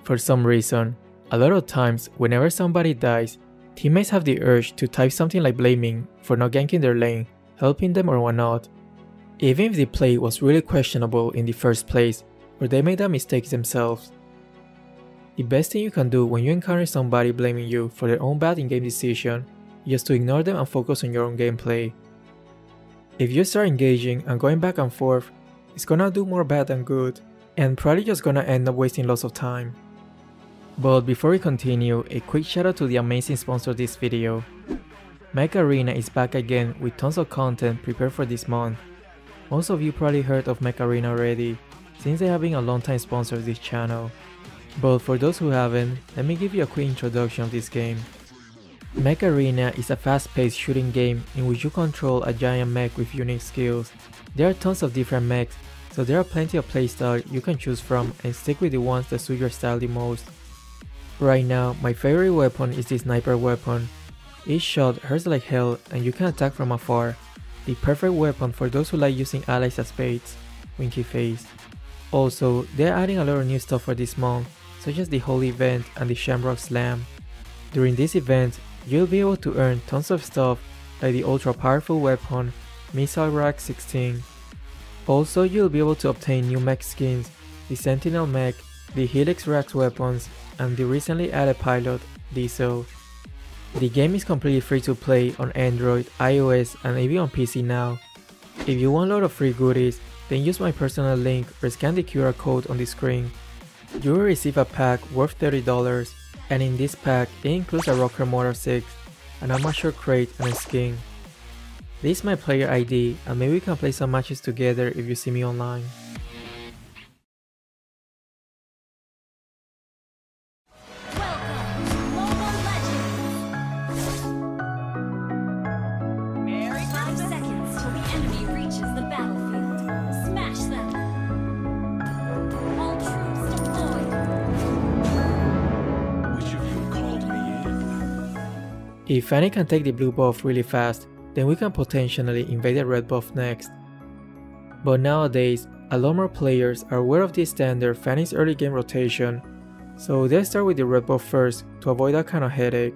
For some reason, a lot of times whenever somebody dies, teammates have the urge to type something like blaming for not ganking their lane, helping them or whatnot, even if the play was really questionable in the first place or they made that mistake themselves. The best thing you can do when you encounter somebody blaming you for their own bad in-game decision is just to ignore them and focus on your own gameplay. If you start engaging and going back and forth, it's gonna do more bad than good, and probably just gonna end up wasting lots of time. But before we continue, a quick shout out to the amazing sponsor of this video. Mech Arena is back again with tons of content prepared for this month. Most of you probably heard of Mech Arena already, since they have been a long time sponsor of this channel. But for those who haven't, let me give you a quick introduction of this game. Mech Arena is a fast-paced shooting game in which you control a giant mech with unique skills. There are tons of different mechs, so there are plenty of playstyles you can choose from and stick with the ones that suit your style the most. Right now, my favorite weapon is the sniper weapon. Each shot hurts like hell and you can attack from afar. The perfect weapon for those who like using allies as baits. Winky face. Also, they're adding a lot of new stuff for this month, such as the Holy Event and the Shamrock Slam. During this event, you'll be able to earn tons of stuff like the ultra powerful weapon, Missile Rack 16. Also, you'll be able to obtain new mech skins, the Sentinel mech, the Helix Rax weapons, and the recently added pilot, Diesel. The game is completely free to play on Android, iOS, and even on PC now. If you want a lot of free goodies, then use my personal link or scan the QR code on the screen. You will receive a pack worth $30, and in this pack it includes a Rocker Motor 6, an amateur crate, and a skin. This is my player ID, and maybe we can play some matches together if you see me online. If Fanny can take the blue buff really fast, then we can potentially invade the red buff next. But nowadays, a lot more players are aware of the standard Fanny's early game rotation, so they start with the red buff first to avoid that kind of headache.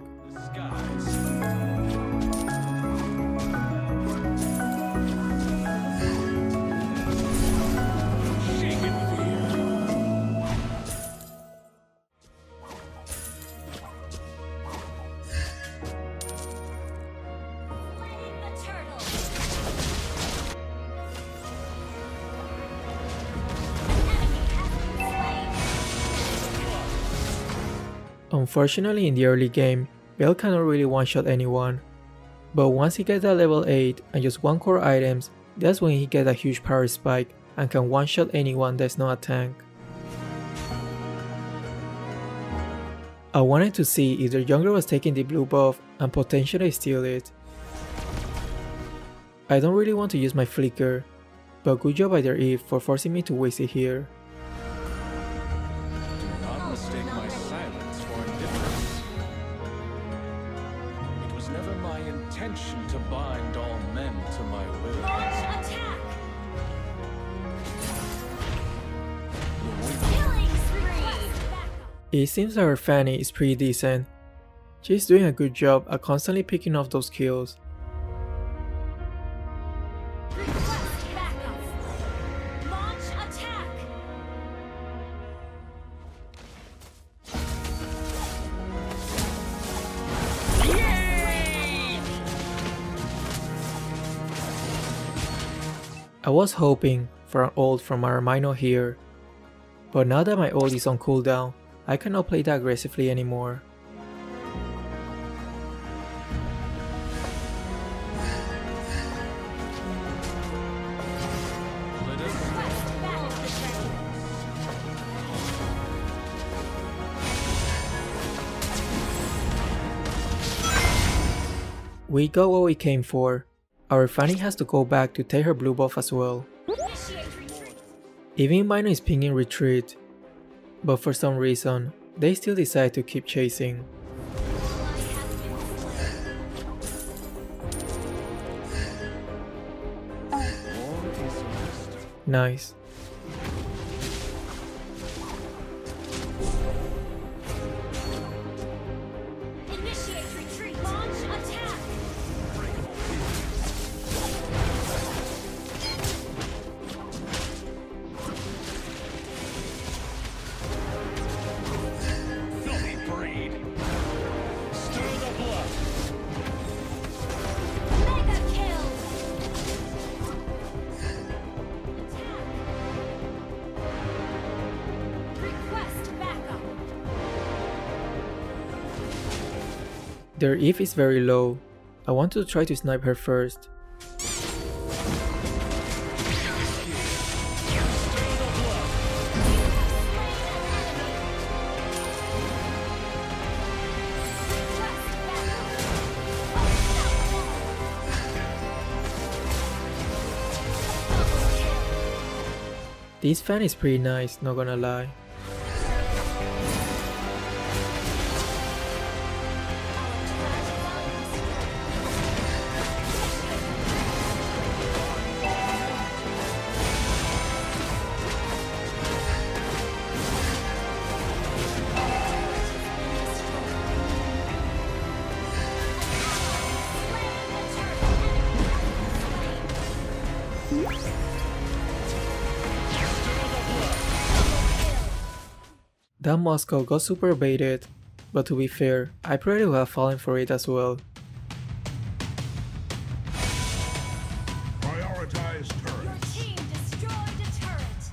Unfortunately, in the early game, Bell cannot really one-shot anyone, but once he gets that level 8 and just one core items, that's when he gets a huge power spike and can one-shot anyone that's not a tank. I wanted to see if their jungler was taking the blue buff and potentially steal it. I don't really want to use my flicker, but good job by their Eve for forcing me to waste it here. To bind all men to my will. Attack! Killing spree! It seems that our Fanny is pretty decent. She's doing a good job at constantly picking off those kills. I was hoping for an ult from our Mino here, but now that my ult is on cooldown, I cannot play that aggressively anymore. We got what we came for. Our Fanny has to go back to take her blue buff as well. Even Mino is pinging retreat, but for some reason, they still decide to keep chasing. Nice. Their EV is very low. I want to try to snipe her first. This fan is pretty nice, not gonna lie. That Moscow got super baited, but to be fair, I probably would have fallen for it as well. Prioritize turrets. Your team destroyed a turret.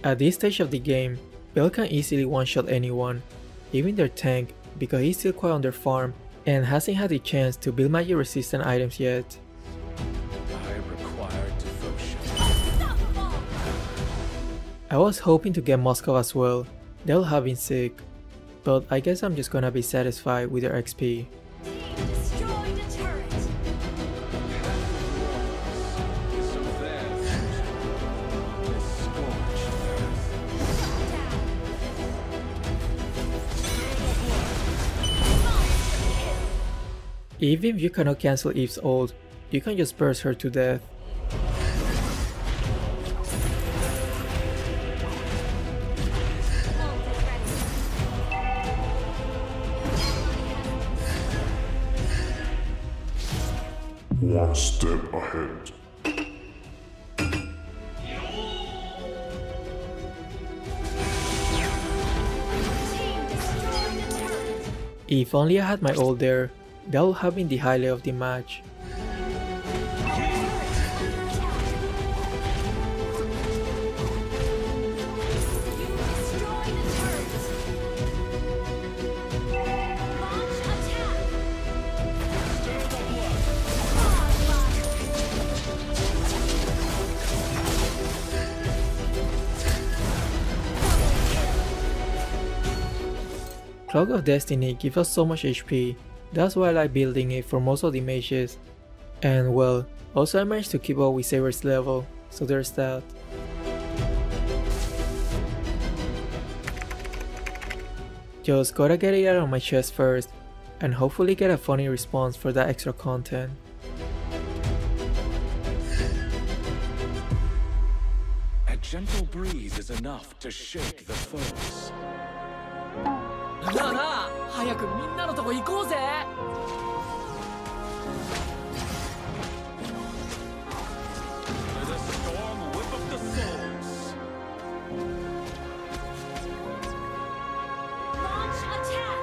At this stage of the game, Bell can easily one-shot anyone, even their tank, because he's still quite on their farm and hasn't had the chance to build magic resistant items yet. I require devotion. Unstoppable. I was hoping to get Moscow as well, they'll have been sick, but I guess I'm just gonna be satisfied with their XP. Team destroyed a turret. So there, this scorched earth. Shut down. Even if you cannot cancel Eve's ult, you can just burst her to death. One step ahead. Team destroyed a turret. If only I had my ult there, that would have been the highlight of the match. Cloak of Destiny gives us so much HP, that's why I like building it for most of the mages. And well, also I managed to keep up with Saber's level, so there's that. Just gotta get it out of my chest first, and hopefully get a funny response for that extra content. A gentle breeze is enough to shake the foes. なあなあ、早くみんなのとこ行こうぜ。 By the storm whip of the souls. Launch attack.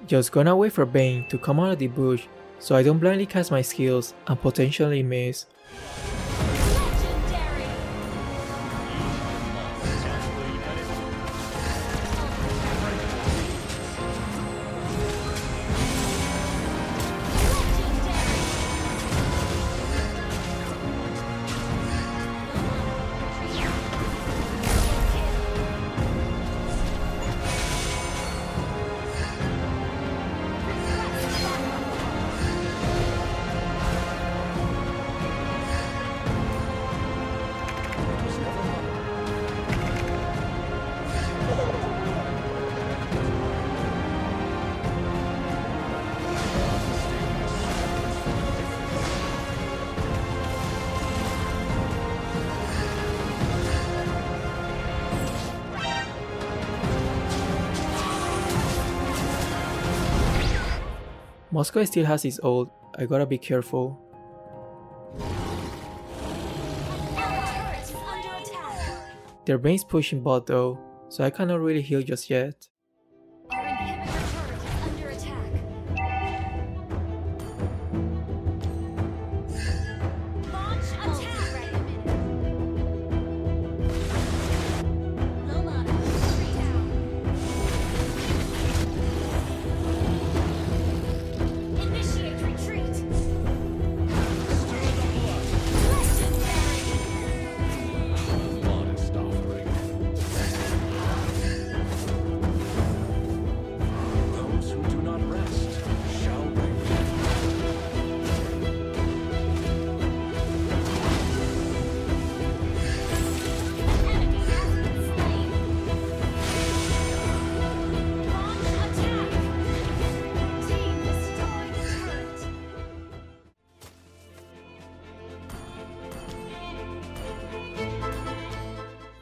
Just gonna wait for Bane to come out of the bush so I don't blindly cast my skills and potentially miss. Legendary. Moscow still has his ult, I gotta be careful. Our turret is under attack. Their Bane's pushing bot though, so I cannot really heal just yet. Our inhibitor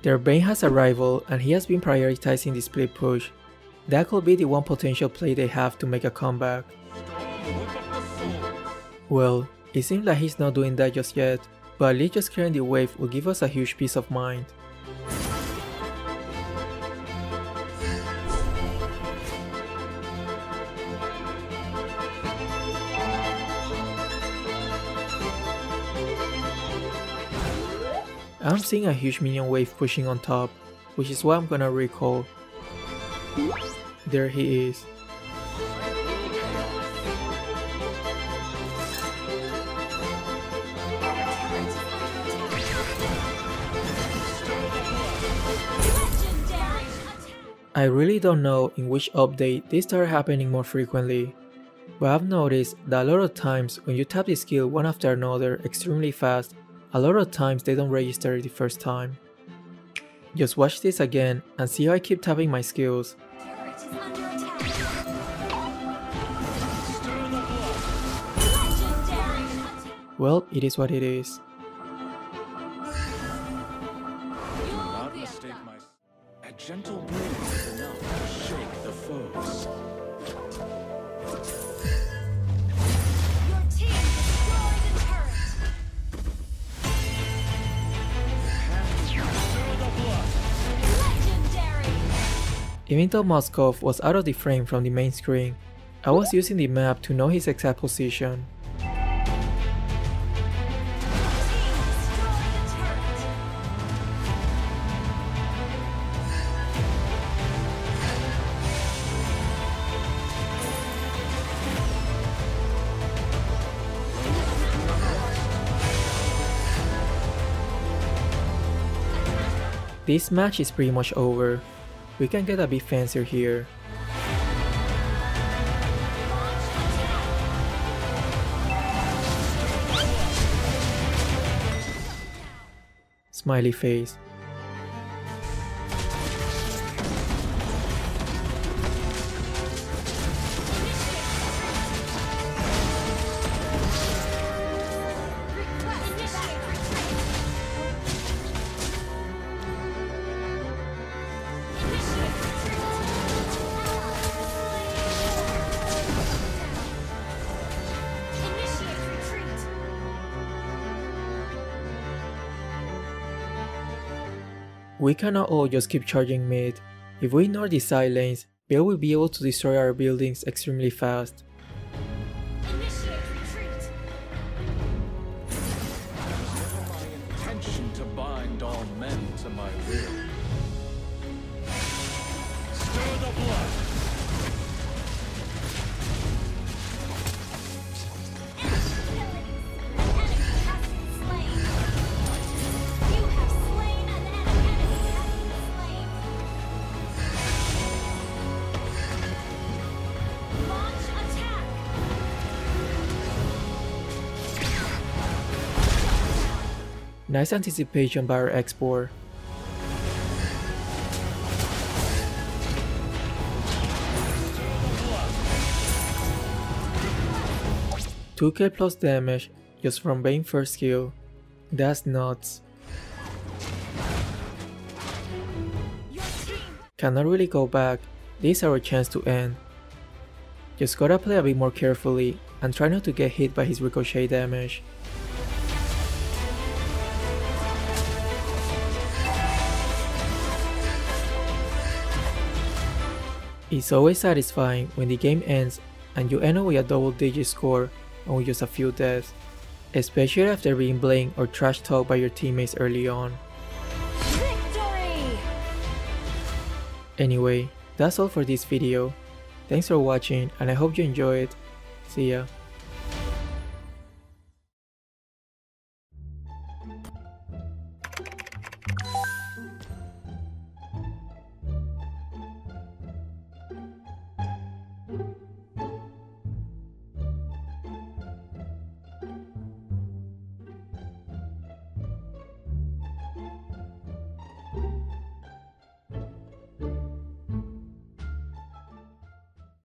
Their Bane has a rival and he has been prioritizing the split push. That could be the one potential play they have to make a comeback. Well, it seems like he's not doing that just yet, but at least just clearing the wave will give us a huge peace of mind. I'm seeing a huge minion wave pushing on top, which is what I'm gonna recall. There he is. I really don't know in which update this started happening more frequently, but I've noticed that a lot of times when you tap the skill one after another extremely fast, a lot of times they don't register the first time. Just watch this again and see how I keep tapping my skills. Well, it is what it is. Not mistake my... A gentle breeze is enough to shake the foes. Your team destroyed a turret. Legendary. Even though Moskov was out of the frame from the main screen, I was using the map to know his exact position. This match is pretty much over. We can get a bit fancier here. Smiley face. We cannot all just keep charging mid. If we ignore the side lanes, Bill will be able to destroy our buildings extremely fast. Initiate retreat. Never my intention to bind all men to my will. Stir the blood. Nice anticipation by our export. $2k plus damage just from Bane first skill. That's nuts. Cannot really go back. This is our chance to end. Just gotta play a bit more carefully and try not to get hit by his ricochet damage. It's always satisfying when the game ends and you end up with a double-digit score and with just a few deaths, especially after being blamed or trash talked by your teammates early on. Victory! Anyway, that's all for this video. Thanks for watching and I hope you enjoyed. See ya.